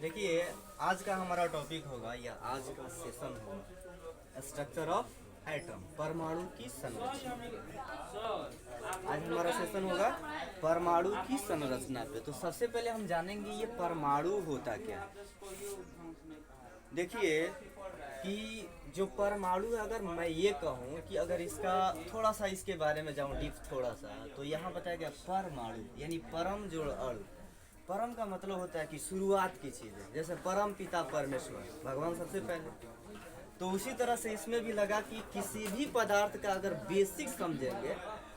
देखिए, आज का हमारा टॉपिक होगा या आज का सेशन होगा स्ट्रक्चर ऑफ एटम, परमाणु की संरचना। आज हमारा सेशन होगा परमाणु की संरचना पे। तो सबसे पहले हम जानेंगे ये परमाणु होता क्या है। देखिए कि जो परमाणु है, अगर मैं ये कहूँ कि अगर इसका थोड़ा सा इसके बारे में जाऊँ डीप थोड़ा सा, तो यहाँ बताया गया परमाणु यानी परम जोड़ अणु। परम का मतलब होता है कि शुरुआत की चीज़ है, जैसे परम पिता परमेश्वर भगवान सबसे पहले। तो उसी तरह से इसमें भी लगा कि किसी भी पदार्थ का अगर बेसिक समझेंगे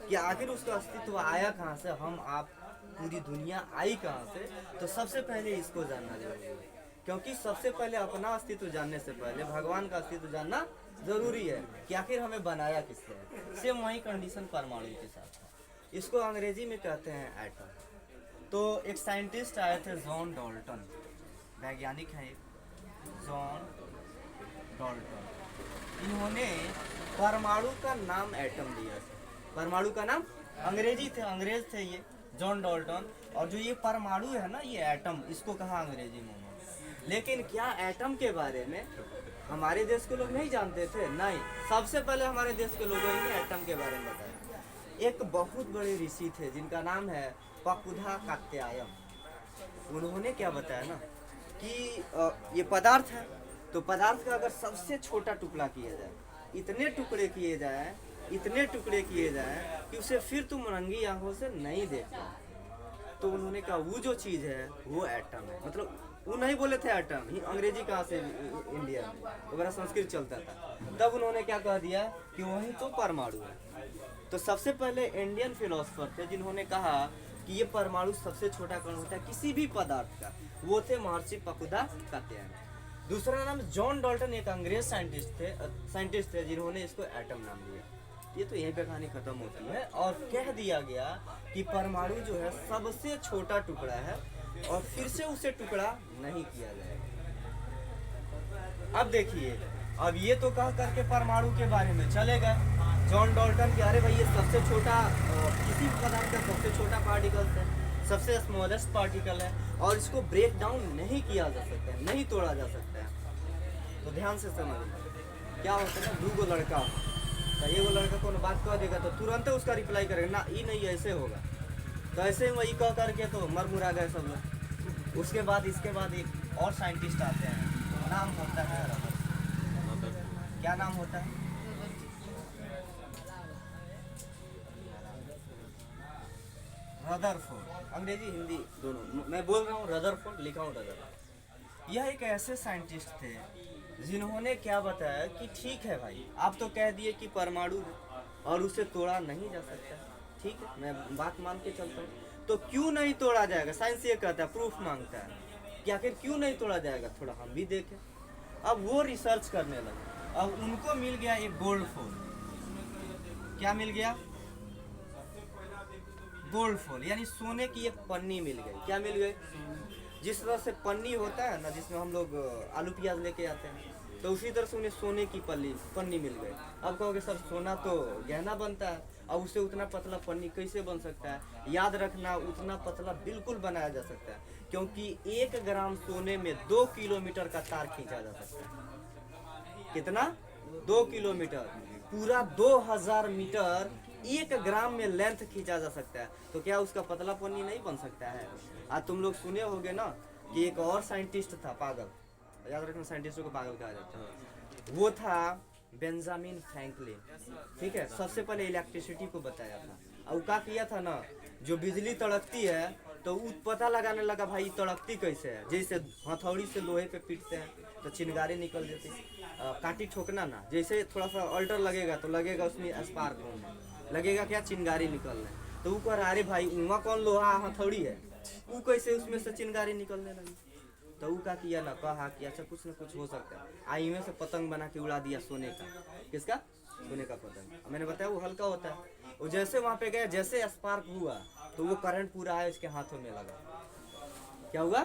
कि आखिर उसका अस्तित्व आया कहाँ से, हम आप पूरी दुनिया आई कहाँ से, तो सबसे पहले इसको जानना जरूरी है। क्योंकि सबसे पहले अपना अस्तित्व जानने से पहले भगवान का अस्तित्व जानना जरूरी है कि आखिर हमें बनाया किसने है। सेम वही कंडीशन परमाणु के साथ है। इसको अंग्रेजी में कहते हैं एटम। तो एक साइंटिस्ट आए थे जॉन डाल्टन, वैज्ञानिक हैं जॉन डाल्टन। इन्होंने परमाणु का नाम एटम दिया था। परमाणु का नाम अंग्रेज थे ये जॉन डाल्टन। और जो ये परमाणु है ना, ये एटम, इसको कहा अंग्रेजी में। लेकिन क्या एटम के बारे में हमारे देश के लोग नहीं जानते थे? नहीं, सबसे पहले हमारे देश के लोगों ने एटम के बारे में बताया। एक बहुत बड़े ऋषि थे जिनका नाम है पकुधा कात्यायन। उन्होंने क्या बताया ना कि ये पदार्थ है, तो पदार्थ का अगर सबसे छोटा टुकड़ा किया जाए, इतने टुकड़े किए जाए कि उसे फिर तुम रंगी आंखों से नहीं देख पाओ, तो उन्होंने कहा वो जो चीज़ है वो एटम है। मतलब वो नहीं बोले थे एटम ही, अंग्रेजी कहाँ से इंडिया में, वगैरह संस्कृत चलता था। तब उन्होंने क्या कह दिया कि वही तो परमाणु है। तो सबसे पहले इंडियन फिलोसफर थे जिन्होंने कहा कि ये परमाणु सबसे छोटा कण होता है किसी भी पदार्थ का, वो थे महर्षि पकुधा कात्यायन। दूसरा नाम जॉन डाल्टन, एक अंग्रेज साइंटिस्ट थे जिन्होंने इसको एटम नाम दिया। ये तो यहीं पे कहानी खत्म होती है। और कह दिया गया कि परमाणु जो है सबसे छोटा टुकड़ा है और फिर से उसे टुकड़ा नहीं किया जाएगा। अब देखिए, अब ये तो कह करके परमाणु के बारे में चले गए जॉन डाल्टन कि अरे भाई ये सबसे छोटा, किसी पदार्थ का सबसे छोटा पार्टिकल है, सबसे स्मॉलेस्ट पार्टिकल है और इसको ब्रेक डाउन नहीं किया जा सकता है, नहीं तोड़ा जा सकता है। तो ध्यान से समझिए क्या होता है। दो लड़का, तो ये वो लड़का को बात कह देगा तो तुरंत उसका रिप्लाई करेगा ना, ये नहीं ऐसे होगा। तो ऐसे ही वही कह करके तो मर मुरा गए सब लोग। उसके बाद इसके बाद एक और साइंटिस्ट आते हैं, नाम होता है रदरफोर्ड। क्या नाम होता है? रदरफोर्ड, अंग्रेजी हिंदी दोनों मैं बोल रहा हूँ, रदरफोर्ड लिखा हूँ रदरफोर्ड। यह एक ऐसे साइंटिस्ट थे जिन्होंने क्या बताया कि ठीक है भाई, आप तो कह दिए कि परमाणु है और उसे तोड़ा नहीं जा सकता, ठीक है, मैं बात मान के चलता हूँ। तो क्यों नहीं तोड़ा जाएगा? साइंस ये कहता है, प्रूफ मांगता है कि आखिर क्यों नहीं तोड़ा जाएगा, थोड़ा हम भी देखें। अब वो रिसर्च करने लगे। अब उनको मिल गया एक गोल्ड फोल। क्या मिल गया? गोल्ड फोल, यानी सोने की एक पन्नी मिल गई। क्या मिल गई? जिस तरह से पन्नी होता है ना, जिसमें हम लोग आलू प्याज लेके आते हैं, तो उसी तरह से उन्हें सोने की पन्नी मिल गई। अब कहोगे सर सोना तो गहना बनता है, अब उससे उतना पतला पन्नी कैसे बन सकता है? याद रखना, उतना पतला बिल्कुल बनाया जा सकता है, क्योंकि 1 ग्राम सोने में 2 किलोमीटर का तार खींचा जा सकता है। कितना? 2 किलोमीटर, पूरा 2000 मीटर 1 ग्राम में लेंथ खींचा जा सकता है। तो क्या उसका पतला पन्नी नहीं बन सकता है? आज तुम लोग सुने होगे ना कि एक और साइंटिस्ट था पागल, याद रखना साइंटिस्टों को पागल कहा जाता है, वो था बेंजामिन फ्रैंकलिन। ठीक है, सबसे पहले इलेक्ट्रिसिटी को बताया था। और क्या किया था ना, जो बिजली तड़कती है तो वो पता लगाने लगा भाई तड़कती कैसे है। जैसे हथौड़ी से लोहे पे पीटते हैं तो चिंगारी निकल जाती है, काटी ठोकना ना, जैसे थोड़ा सा अल्टर लगेगा तो लगेगा उसमें स्पार्क होने लगेगा, क्या चिंगारी निकलना। तो वो कह रहा अरे भाई वहाँ कौन लोहा हथौड़ी है, वो कैसे उसमें से चिंगारी निकलने लगी। तो वो क्या किया ना, कहा कि अच्छा कुछ ना कुछ हो सकता है, आई में से पतंग बना के उड़ा दिया सोने का। किसका? सोने का पतंग। मैंने बताया वो हल्का होता है। वो जैसे वहाँ पे गया, जैसे स्पार्क हुआ तो वो करंट पूरा है उसके हाथों में लगा। क्या हुआ?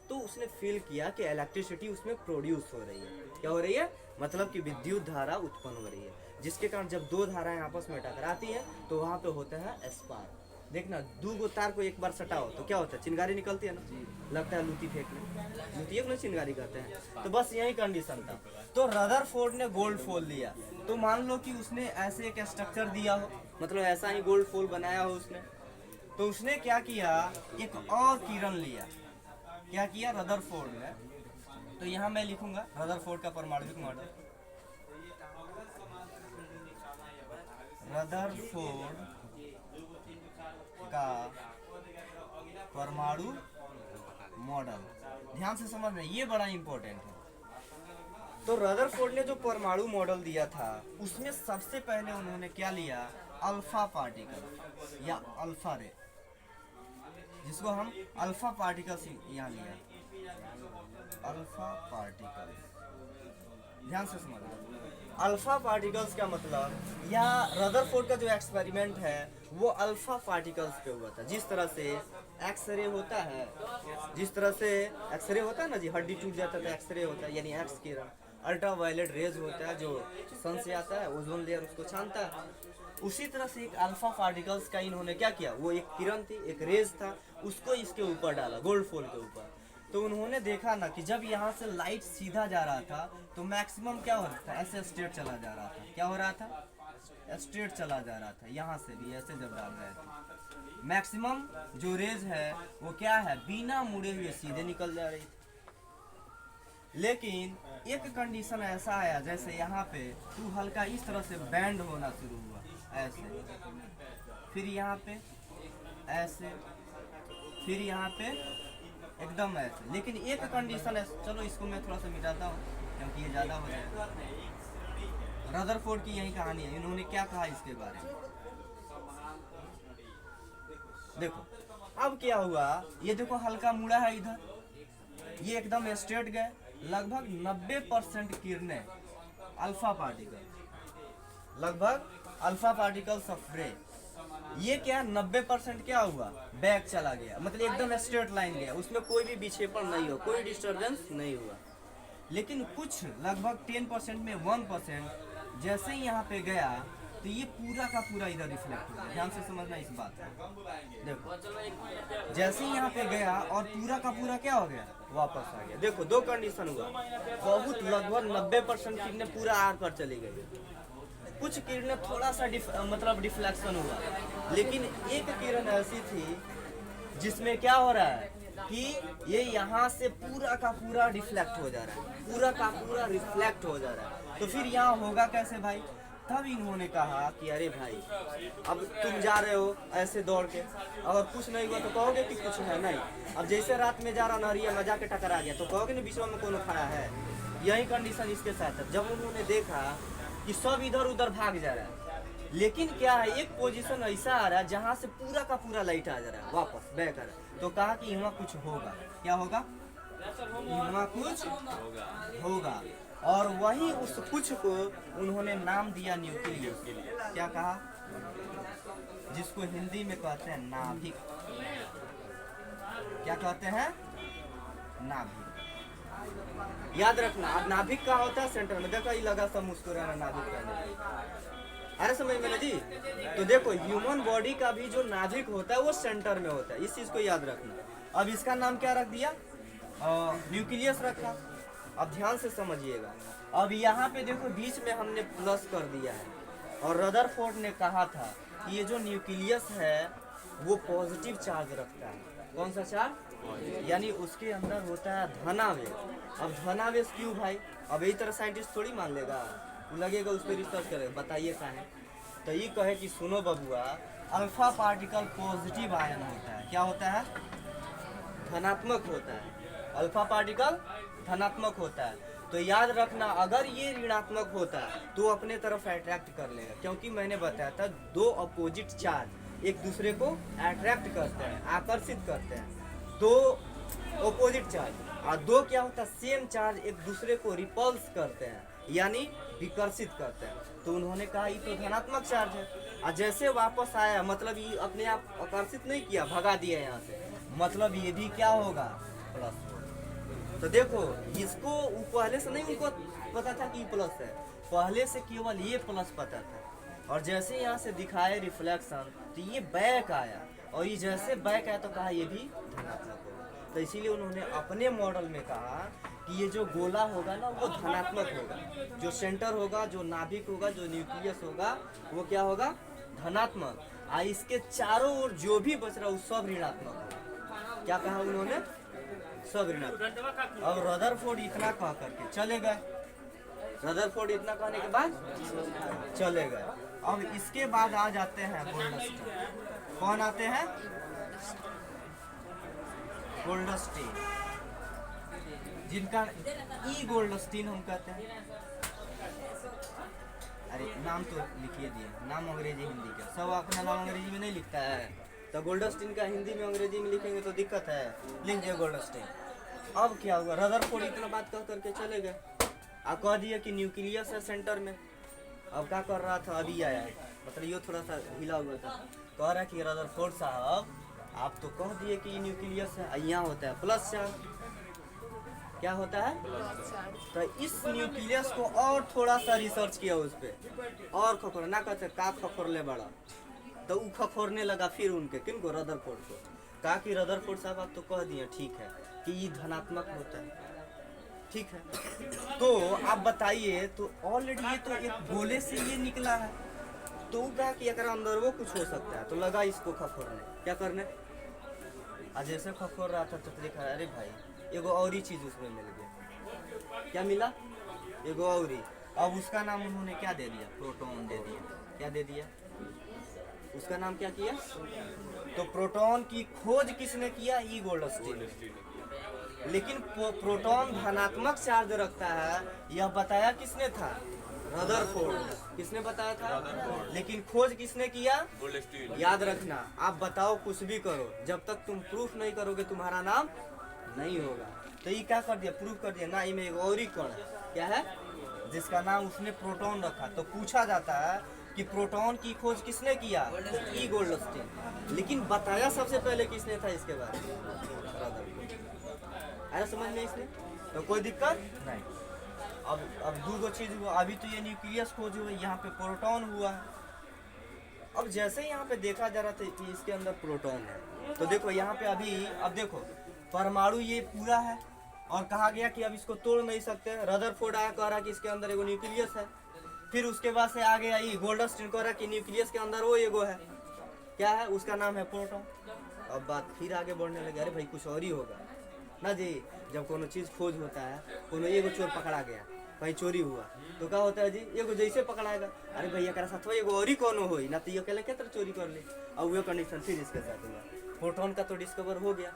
तो उसने फील किया कि इलेक्ट्रिसिटी उसमें प्रोड्यूस हो रही है। क्या हो रही है? मतलब कि विद्युत धारा उत्पन्न हो रही है, जिसके कारण जब दो धाराएं आपस में टकराती हैं तो वहाँ पे होता है स्पार्क। देखना, दो गो तार को एक बार सटाओ तो क्या होता है, चिंगारी निकलती है ना, लगता है लूटी फेंकने, लूटी को चिंगारी कहते हैं। तो बस यही कंडीशन था। तो रदरफोर्ड ने गोल्ड फोल दिया, तो मान लो कि उसने ऐसे एक स्ट्रक्चर दिया हो, मतलब ऐसा ही गोल्ड फोल बनाया हो उसने, तो उसने क्या किया, एक और किरण लिया। क्या किया रदरफोर्ड ने, तो यहाँ मैं लिखूंगा रदरफोर्ड का परमाणविक मॉडल। रदरफोर्ड का परमाणु मॉडल, ध्यान से समझना, ये बड़ा इंपॉर्टेंट है। तो रदरफोर्ड ने जो परमाणु मॉडल दिया था उसमें सबसे पहले उन्होंने क्या लिया, अल्फा पार्टिकल या अल्फा रे, जिसको हम अल्फा पार्टिकल्स यहाँ लिया, अल्फा पार्टिकल, ध्यान से समझना। अल्फा पार्टिकल्स का मतलब, या रदरफोर्ड का जो एक्सपेरिमेंट है वो अल्फा पार्टिकल्स पे हुआ था। जिस तरह से एक्सरे होता है, जिस तरह से एक्सरे होता है ना जी, हड्डी टूट जाता है तो एक्सरे होता है, यानी एक्स किरण। अल्ट्रावायलेट रेज होता है जो सन से आता है, ओजोन लेयर उसको छानता है। उसी तरह से एक अल्फा पार्टिकल्स का इन्होंने क्या किया, वो एक किरण थी, एक रेज था, उसको इसके ऊपर डाला, गोल्ड फोल के ऊपर। तो उन्होंने देखा ना कि जब यहाँ से लाइट सीधा जा रहा था तो मैक्सिमम क्या हो रहा था, ऐसे स्ट्रेट चला जा रहा था। क्या हो रहा था, स्ट्रेट चला जा रहा था। यहाँ से भी ऐसे जब डाल रहे थे, मैक्सिमम जो रेज है वो क्या है, बिना मुड़े हुए सीधे निकल जा रही थी। लेकिन एक कंडीशन ऐसा आया, जैसे यहाँ पे तू हल्का इस तरह से बैंड होना शुरू हुआ, ऐसे, फिर यहाँ पे ऐसे, फिर यहाँ पे एकदम ऐसे। लेकिन एक कंडीशन है, चलो इसको मैं थोड़ा सा मिटाता हूँ क्योंकि ये ज़्यादा हो जाएगा। रदरफोर्ड की यही कहानी है, इन्होंने क्या कहा इसके बारे में, देखो। अब क्या हुआ, ये देखो हल्का मुड़ा है इधर, ये एकदम स्ट्रेट गए। लगभग 90% किरणें अल्फा पार्टिकल, लगभग अल्फा पार्टिकल्स ऑफ रे, ये क्या 90% क्या हुआ, बैक चला गया, मतलब एकदम स्ट्रेट लाइन गया, उसमें कोई भी विक्षेपण नहीं हो, कोई डिस्टर्बेंस नहीं हुआ। लेकिन कुछ लगभग 10% में 1% जैसे ही यहाँ पे गया तो ये पूरा का पूरा इधर रिफ्लेक्ट हो गया। ध्यान से समझना इस बात को, देखो जैसे ही यहाँ पे गया और पूरा का पूरा क्या हो गया, वापस आ गया। देखो दो कंडीशन हुआ, बहुत लगभग 90% किरणें पूरा आर पर चली गई, कुछ किरणें थोड़ा सा मतलब डिफ्लेक्शन हुआ। लेकिन एक किरण ऐसी थी जिसमें क्या हो रहा है कि ये यहाँ से पूरा का पूरा डिफ्लेक्ट हो जा रहा है, पूरा का पूरा रिफ्लेक्ट हो जा रहा है। तो फिर यहाँ होगा कैसे भाई, तब इन्होंने कहा कि अरे भाई अब तुम जा रहे हो ऐसे दौड़ के, अगर कुछ नहीं हुआ तो कहोगे कि कुछ है नहीं। अब जैसे रात में जा रहा नहरिया में जाके टकरा गया तो कहोगे ना बीच में कौन खड़ा है। यही कंडीशन इसके साथ है। जब उन्होंने देखा कि सब इधर उधर भाग जा रहा है, लेकिन क्या है एक पोजीशन ऐसा आ रहा है जहाँ से पूरा का पूरा लाइट आ जा रहा है, वापस बैक आ रहा है, तो कहा कि यहाँ कुछ होगा। क्या होगा, यहाँ कुछ होगा। और वही उस कुछ को उन्होंने नाम दिया न्यूक्लियस। क्या कहा, जिसको हिंदी में कहते हैं नाभिक। क्या कहते हैं, नाभिक। याद रखना, अब नाभिक का होता है सेंटर में, देखो ये लगा सब मुस्कुराना नाभिक का, अरे समझ में ना जी। तो देखो ह्यूमन बॉडी का भी जो नाभिक होता है वो सेंटर में होता है, इस चीज को याद रखना। अब इसका नाम क्या रख दिया, न्यूक्लियस रखा। अब ध्यान से समझिएगा, अब यहाँ पे देखो बीच में हमने प्लस कर दिया है, और रदरफोर्ड ने कहा था कि ये जो न्यूक्लियस है वो पॉजिटिव चार्ज रखता है। कौन सा चार्ज, यानी उसके अंदर होता है धनावेश। अब धनावेश क्यों भाई, अब यही तरह साइंटिस्ट थोड़ी मान लेगा, लगेगा उस पर रिसर्च करेगा, बताइए क्या है। तो ये कहे कि सुनो बबुआ, अल्फा पार्टिकल पॉजिटिव आयन होता है। क्या होता है, धनात्मक होता है। अल्फा पार्टिकल धनात्मक होता है। तो याद रखना, अगर ये ऋणात्मक होता है तो अपने तरफ अट्रैक्ट कर लेगा, क्योंकि मैंने बताया था दो अपोजिट चार्ज एक दूसरे को अट्रैक्ट करते हैं, आकर्षित करते हैं। दो अपोजिट चार्ज और दो क्या होता है, सेम चार्ज एक दूसरे को रिपल्स करते हैं, यानी विकर्षित करते हैं। तो उन्होंने कहा ये तो धनात्मक चार्ज है, और जैसे वापस आया मतलब ये अपने आप आकर्षित नहीं किया, भगा दिया यहाँ से, मतलब ये भी क्या होगा, प्लस। तो देखो इसको पहले से नहीं उनको पता था कि प्लस है, पहले से केवल ये प्लस पता था, और जैसे यहाँ से दिखाए रिफ्लेक्शन तो ये बैक आया, और ये जैसे बैक आया तो कहा ये भी धनात्मक होगा। तो इसीलिए उन्होंने अपने मॉडल में कहा कि ये जो गोला होगा ना वो धनात्मक होगा, जो सेंटर होगा, जो नाभिक होगा, जो न्यूक्लियस होगा वो क्या होगा, धनात्मक। इसके चारों ओर जो भी बच रहा है वो सब ऋणात्मक होगा। क्या कहा उन्होंने, सब ऋणात्मक। अब रदरफोर्ड इतना कह करके चले गए, रदरफोर्ड इतना कहने के बाद चले गए। अब इसके बाद आ जाते हैं गोल्डस्टीन। कौन आते हैं, गोल्डस्टीन, जिनका ई गोल्डस्टीन हम कहते हैं। अरे नाम तो लिखिए दिए, नाम अंग्रेजी हिंदी का, सब अपना नाम अंग्रेजी में नहीं लिखता है, तो गोल्डस्टीन का हिंदी में अंग्रेजी में लिखेंगे तो दिक्कत है, लिख दिए गोल्डस्टीन। अब क्या हुआ, रदरफोर्ड इतना बात कह करके चले गए, आप कह दिए कि न्यूक्लियस है सेंटर में। अब क्या कर रहा था, अभी आया, मतलब ये थोड़ा सा हिला हुआ था, कह रहा है कि रदरफोर्ड साहब आप तो कह दिए कि न्यूक्लियस है, यहाँ होता है प्लस चार्ज। क्या होता है, तो इस न्यूक्लियस को और थोड़ा सा रिसर्च किया उस पर, और खखोर ना कहते का खखोर ले बड़ा, तो वो खखोरने लगा फिर उनके, किनको, रदरफोर्ड को। कहा कि रदरफोर्ड साहब आप तो कह दिए ठीक है कि ये धनात्मक होता है, ठीक है, तो आप बताइए, तो ऑलरेडी ये तो एक गोले से ये निकला है, तो वो कहा कि अगर अंदर वो कुछ हो सकता है, तो लगा इसको खखोरने, क्या करने, जैसे खखोर रहा था तो देखा अरे भाई एगो और ही चीज उसमें मिल गया, क्या मिला, एगो और ही। अब उसका नाम उन्होंने क्या दे दिया, प्रोटॉन दे दिया। क्या दे दिया, उसका नाम क्या किया, तो प्रोटॉन की खोज किसने किया, ई गोल्डस्टीन। लेकिन प्रोटॉन धनात्मक चार्ज रखता है, यह बताया किसने था, रदरफोर्ड। किसने बताया था, लेकिन खोज किसने किया, याद रखना, आप बताओ कुछ भी करो, जब तक तुम प्रूफ नहीं करोगे तुम्हारा नाम नहीं होगा। तो ये क्या कर दिया, प्रूफ कर दिया ना, इनमें एक और ही कण क्या है जिसका नाम उसने प्रोटॉन रखा। तो पूछा जाता है कि प्रोटॉन की खोज किसने किया, ई गोल्डस्टीन। लेकिन बताया सबसे पहले किसने था इसके बारे में, आया समझ में इसने, तो कोई दिक्कत नहीं। अब दो चीज हुआ, अभी तो ये न्यूक्लियस खोज हुआ, यहाँ पे प्रोटॉन हुआ। अब जैसे यहाँ पे देखा जा रहा था कि इसके अंदर प्रोटॉन है, तो देखो यहाँ पे अभी, अब देखो परमाणु ये पूरा है, और कहा गया कि अब इसको तोड़ नहीं सकते। रदरफोर्ड आया कह रहा कि इसके अंदर एगो न्यूक्लियस है, फिर उसके बाद से आगे आई गोल्डस्टीन कह रहा कि न्यूक्लियस के अंदर वो एगो है, क्या है, उसका नाम है प्रोटॉन। अब बात फिर आगे बढ़ने लगे, अरे भाई कुछ और ही होगा ना जी। जब कोनो चीज़ खोज होता है, कोनो एगो चोर पकड़ा गया, कहीं चोरी हुआ, तो क्या होता है जी, एगो जैसे पकड़ाएगा, अरे भैया के साथ एगो और ही कोनो हो ना, तो ये अकेले क्या तरह चोरी कर ले। अब वो कंडीशन फिर इसके साथ हुआ, प्रोटॉन का तो डिस्कवर हो गया,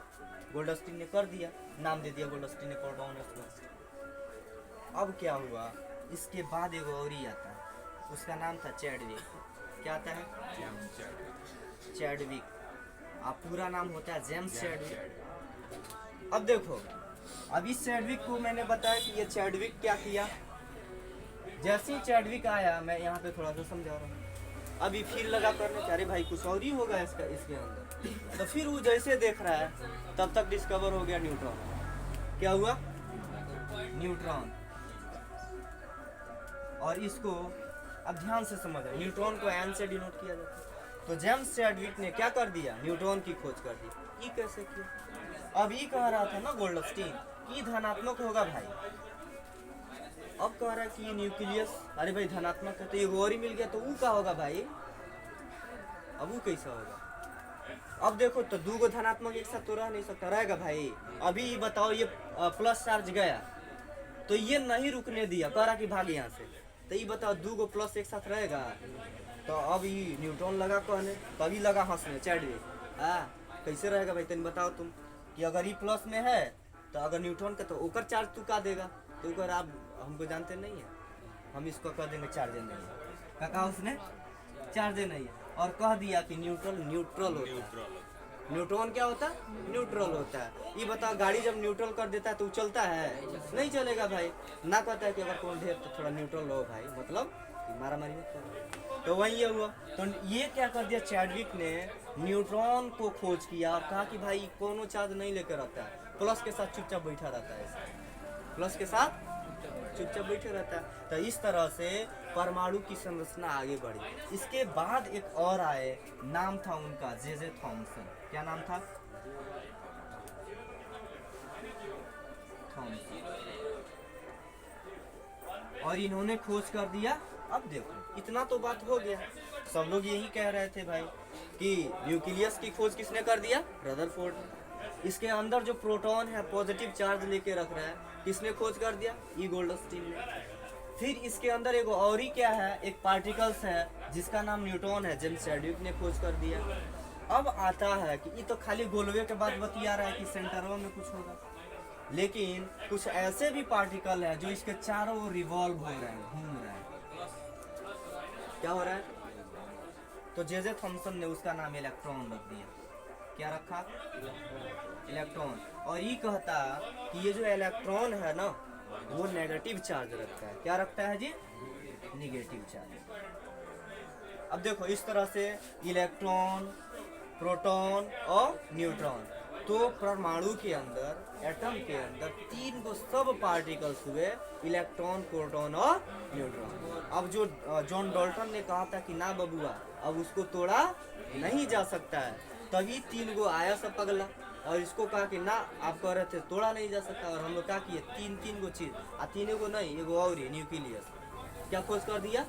गोल्डस्टीन ने कर दिया, नाम दे दिया गोल्डस्टीन ने प्रोटॉन उसको। अब क्या हुआ, इसके बाद एगो और ही आता है, उसका नाम था चैडविक। क्या आता है, चैडविक। अब पूरा नाम होता है जेम्स चैडविक। अब देखो, अब इस चैडविक को मैंने बताया कि ये चैडविक क्या किया, जैसे ही चैडविक आया, मैं यहाँ पे थोड़ा सा समझा रहा हूँ, अभी फिर लगा करने, अरे भाई कुछ और ही होगा इसका इसके अंदर। तो फिर वो जैसे देख रहा है, तब तक डिस्कवर हो गया न्यूट्रॉन। क्या हुआ, न्यूट्रॉन। और इसको अब ध्यान से समझ, न्यूट्रॉन को एन से डिनोट किया जाता है। तो जेम्स चैडविक ने क्या कर दिया, न्यूट्रॉन की खोज कर दी। ये कैसे किया, अब ये कह रहा था ना गोल्डस्टीन कि धनात्मक होगा भाई, अब कह रहा है कि ये न्यूक्लियस, अरे भाई धनात्मक है, तो ये और ही मिल गया, तो वो क्या होगा भाई, अब वो कैसा होगा। अब देखो, तो दो गो धनात्मक एक साथ तो रह नहीं सकता, रहेगा भाई। अभी बताओ, ये प्लस चार्ज गया, तो ये नहीं रुकने दिया, कह रहा कि भाग यहाँ से, तो ये बताओ दो गो प्लस एक साथ रहेगा। तो अब ये न्यूट्रॉन लगा कहने, कभी लगा हंसने, चैडविक, कैसे रहेगा भाई, तन बताओ तुम, कि अगर ये प्लस में है तो अगर न्यूट्रॉन का, तो ओकर चार्ज तू का देगा, तो अगर आप हमको जानते नहीं है, हम इसको कह देंगे चार्ज नहीं है। क्या कहा उसने, चार्ज नहीं है, और कह दिया कि न्यूट्रल होता है। न्यूट्रॉन क्या होता है, न्यूट्रल होता है। ये बताओ, गाड़ी जब न्यूट्रल कर देता है तो चलता है, नहीं चलेगा भाई। ना कहता है कि अगर कौन ढेर तो थोड़ा न्यूट्रल हो भाई, मतलब मारा मारी मत करो। तो वही ये हुआ, तो ये क्या कर दिया, चैडविक ने न्यूट्रॉन को खोज किया और कहा कि भाई कोनो चार्ज नहीं लेकर आता है, प्लस के साथ चुपचाप बैठा रहता है, प्लस के साथ चुपचाप बैठे रहता है। तो इस तरह से परमाणु की संरचना आगे बढ़ी। इसके बाद एक और आए, नाम था उनका जे थॉमसन। क्या नाम था? थॉमसन। और इन्होंने खोज कर दिया। अब देखो इतना तो बात हो गया, सब लोग यही कह रहे थे भाई कि न्यूक्लियस की खोज किसने कर दिया? रदरफोर्ड। इसके अंदर जो प्रोटॉन है पॉजिटिव चार्ज लेके रख रहा है, किसने खोज कर दिया? ई गोल्डस्टीन ने। फिर इसके अंदर एक और ही क्या है, एक पार्टिकल्स है जिसका नाम न्यूट्रॉन है, जेम्स चैडविक ने खोज कर दिया। अब आता है कि ये तो खाली गोलवे के बाद बतिया रहा है कि सेंटरों में कुछ होगा, लेकिन कुछ ऐसे भी पार्टिकल है जो इसके चारों ओर रिवॉल्व हो रहे हैं, घूम रहे हैं। क्या हो रहा है? तो जे थॉमसन ने उसका नाम इलेक्ट्रॉन रख दिया। क्या रखा? इलेक्ट्रॉन। और ये कहता कि ये जो इलेक्ट्रॉन है ना, वो नेगेटिव चार्ज रखता है। क्या रखता है जी? Negative charge. अब देखो इस तरह से इलेक्ट्रॉन, प्रोटॉन और न्यूट्रॉन, तो परमाणु के अंदर, एटम के अंदर 3 गो सब पार्टिकल्स हुए, इलेक्ट्रॉन, प्रोटॉन और न्यूट्रॉन। अब जो जॉन डाल्टन ने कहा था कि ना बबुआ अब उसको तोड़ा नहीं जा सकता है, तभी 3 गो आया सब पगला और इसको कहा कि ना आप कह रहे थे तोड़ा नहीं जा सकता, और हम लोग क्या किए, 3 गो चीज, 3 गो नहीं, एगो और ही न्यूक्लियस क्या खोज कर दिया,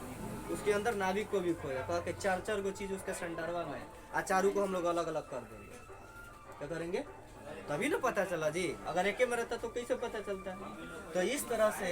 उसके अंदर नाभिक को भी खोजा, कहा कि 4 गो चीज उसके सेंटरवा में है, चारों को हम लोग अलग अलग कर देंगे। क्या करेंगे? तभी ना पता चला जी, अगर एक में रहता तो कैसे पता चलता है? तो इस तरह से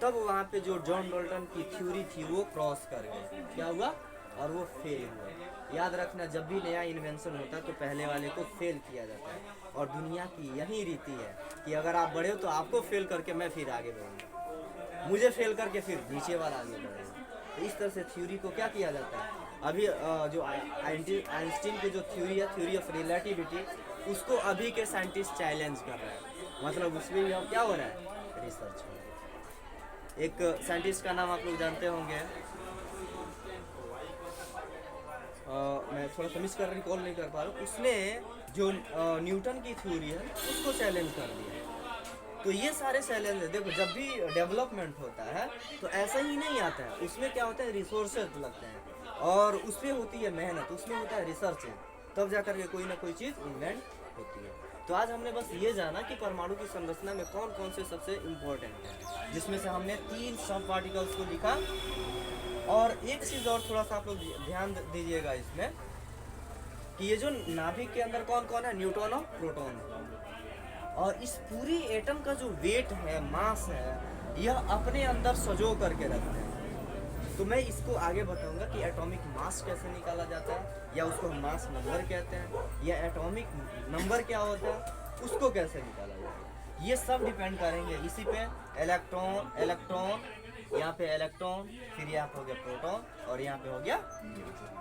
तब वहाँ पे जो जॉन डाल्टन की थ्योरी थी वो क्रॉस कर गई। क्या हुआ? और वो फेल हुआ। याद रखना, जब भी नया इन्वेंशन होता है तो पहले वाले को फेल किया जाता है, और दुनिया की यही रीति है कि अगर आप बड़े हो तो आपको फेल करके मैं फिर आगे बढ़ूँगा, मुझे फेल करके फिर नीचे वाला आगे बढ़ेगा। तो इस तरह से थ्योरी को क्या किया जाता है? अभी जो आइंस्टीन की जो थ्योरी है, थ्योरी ऑफ रिलेटिविटी, उसको अभी के साइंटिस्ट चैलेंज कर रहे हैं। मतलब उसमें भी अब क्या हो रहा है? रिसर्च हो रहा है। एक साइंटिस्ट का नाम आप लोग जानते होंगे, मैं थोड़ा सा मिस कर रिकॉल नहीं कर पा रहा हूँ, उसने जो न्यूटन की थ्योरी है उसको चैलेंज कर दिया। तो ये सारे चैलेंज है। देखो जब भी डेवलपमेंट होता है तो ऐसा ही नहीं आता है, उसमें क्या होता है, रिसोर्सेज लगते हैं, और उसमें होती है मेहनत, उसमें होता है रिसर्च, तब जाकर के कोई ना कोई चीज़ इन्वेंट होती है। तो आज हमने बस ये जाना कि परमाणु की संरचना में कौन कौन से सबसे इम्पोर्टेंट है, जिसमें से हमने 3 सब पार्टिकल्स को लिखा। और एक चीज़ और थोड़ा सा आप लोग ध्यान दीजिएगा इसमें कि ये जो नाभिक के अंदर कौन कौन है, न्यूट्रॉन और प्रोटॉन, और इस पूरी एटम का जो वेट है, मास है, यह अपने अंदर सजो करके रखते हैं। तो मैं इसको आगे बताऊंगा कि एटॉमिक मास कैसे निकाला जाता है, या उसको हम मास नंबर कहते हैं, या एटॉमिक नंबर क्या होता है उसको कैसे निकाला जाता है। ये सब डिपेंड करेंगे इसी पे। इलेक्ट्रॉन, इलेक्ट्रॉन, यहाँ पे इलेक्ट्रॉन, फिर यहाँ पे हो गया प्रोटॉन, और यहाँ पे हो गया न्यूट्रॉन।